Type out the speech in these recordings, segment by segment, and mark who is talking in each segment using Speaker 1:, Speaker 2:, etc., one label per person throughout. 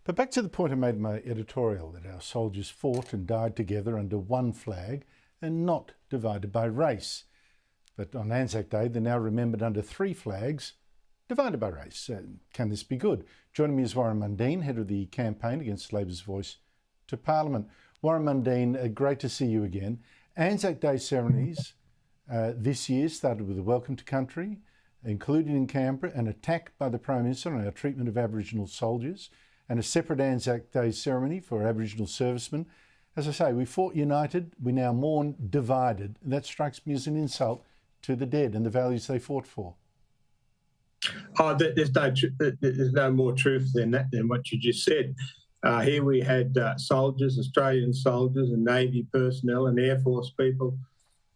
Speaker 1: But back to the point I made in my editorial, that our soldiers fought and died together under one flag and not divided by race. But on Anzac Day, they're now remembered under three flags, divided by race. Can this be good? Joining me is Warren Mundine, head of the campaign against Labor's Voice to Parliament. Warren Mundine, great to see you again. Anzac Day ceremonies this year started with a welcome to country, including in Canberra an attack by the Prime Minister on our treatment of Aboriginal soldiers, and a separate Anzac Day ceremony for Aboriginal servicemen. As I say, we fought united, we now mourn divided. That strikes me as an insult to the dead and the values they fought for.
Speaker 2: Oh, there's no more truth than what you just said. Here we had soldiers, Australian soldiers and Navy personnel and Air Force people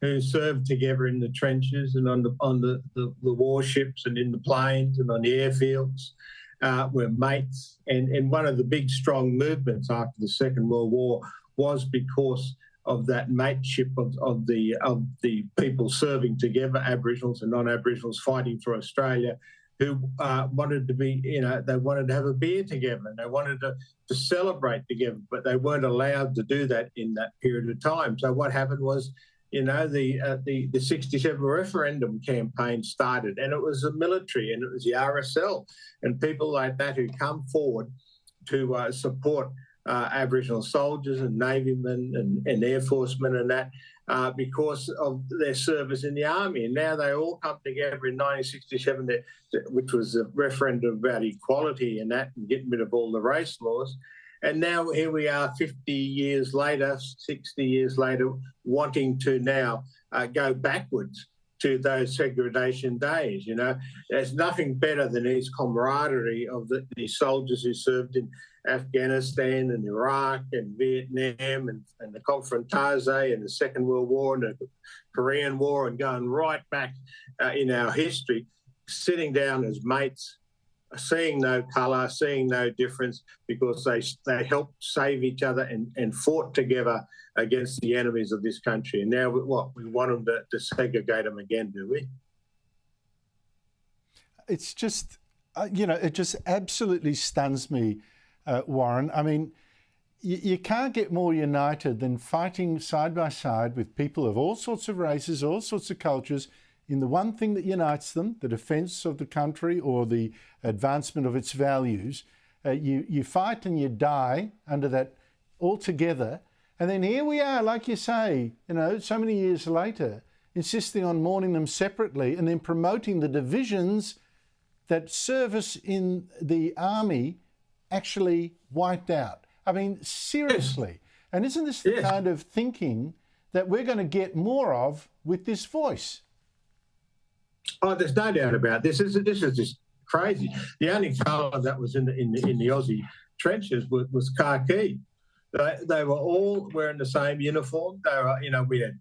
Speaker 2: who served together in the trenches and on the warships and in the planes and on the airfields. Were mates, and one of the big strong movements after the Second World War was because of that mateship of the people serving together, Aboriginals and non-Aboriginals fighting for Australia, who wanted to be, they wanted to have a beer together and they wanted to celebrate together, but they weren't allowed to do that in that period of time. So what happened was, the 67 referendum campaign started, and it was the military and it was the RSL and people like that who come forward to support Aboriginal soldiers and Navymen and Air Forcemen and that because of their service in the army. And now they all come together in 1967, which was a referendum about equality and that, and getting rid of all the race laws. And now here we are 50 years later, 60 years later, wanting to now go backwards to those segregation days. There's nothing better than his camaraderie of the soldiers who served in Afghanistan and Iraq and Vietnam and the Confrontase and the Second World War and the Korean War, and going right back in our history, sitting down as mates, seeing no colour, seeing no difference, because they helped save each other and fought together against the enemies of this country. And now, we want them to segregate them again, do we?
Speaker 1: It's just, it just absolutely stuns me, Warren. I mean, you can't get more united than fighting side by side with people of all sorts of races, all sorts of cultures, in the one thing that unites them, the defence of the country or the advancement of its values. You fight and you die under that altogether. And then here we are, like you say, so many years later, insisting on mourning them separately and then promoting the divisions that service in the army actually wiped out. I mean, seriously. And isn't this the kind of thinking that we're going to get more of with this voice?
Speaker 2: Oh, there's no doubt about this. This is just crazy. The only colour that was in the Aussie trenches was khaki. They were all wearing the same uniform. They were, we had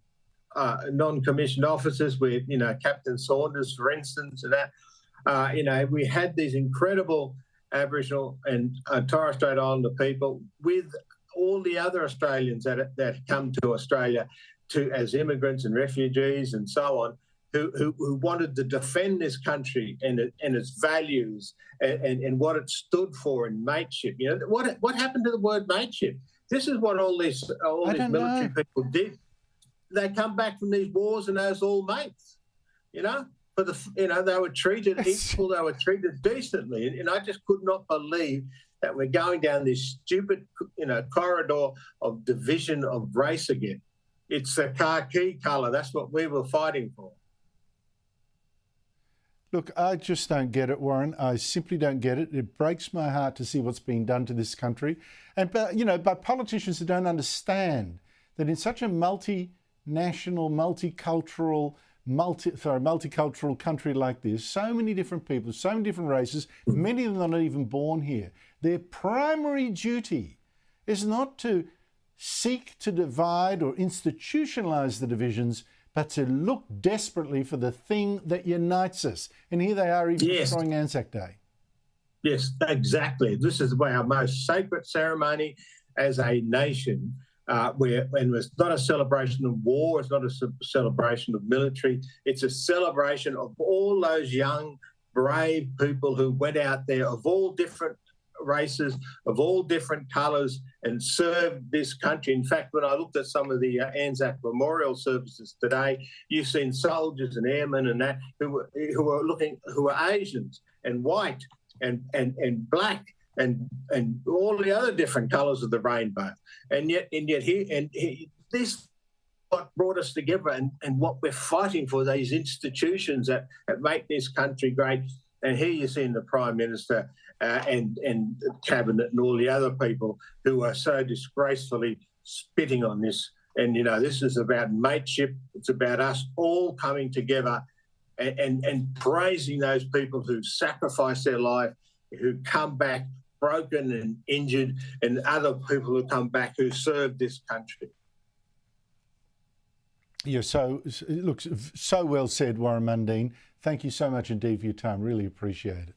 Speaker 2: non-commissioned officers with, Captain Saunders, for instance, and that. We had these incredible Aboriginal and Torres Strait Islander people with all the other Australians that come to Australia as immigrants and refugees and so on, who wanted to defend this country and its values and what it stood for in mateship. What happened to the word mateship? This is what all these military people did. They come back from these wars and those all mates. But they were treated equal. They were treated decently, and I just could not believe that we're going down this stupid, corridor of division of race again. It's the khaki colour. That's what we were fighting for.
Speaker 1: Look, I just don't get it, Warren. I simply don't get it. It breaks my heart to see what's being done to this country. And, by politicians who don't understand that in such a multinational, multicultural country like this, so many different people, so many different races, many of them are not even born here. Their primary duty is not to seek to divide or institutionalise the divisions, but to look desperately for the thing that unites us. And here they are, even destroying Anzac Day.
Speaker 2: Yes, exactly. This is our most sacred ceremony as a nation, and it's not a celebration of war, it's not a celebration of military, it's a celebration of all those young, brave people who went out there of all different races of all different colours and served this country. In fact, when I looked at some of the Anzac Memorial services today, you've seen soldiers and airmen and that who were Asians and white and black and all the other different colours of the rainbow. And yet this what brought us together and what we're fighting for, these institutions that make this country great. And here you're seeing the Prime Minister and the Cabinet and all the other people who are so disgracefully spitting on this. And, you know, this is about mateship. It's about us all coming together and praising those people who sacrificed their life, who come back broken and injured, and other people who come back who served this country.
Speaker 1: Yeah, so it looks so well said, Warren Mundine. Thank you so much indeed for your time. Really appreciate it.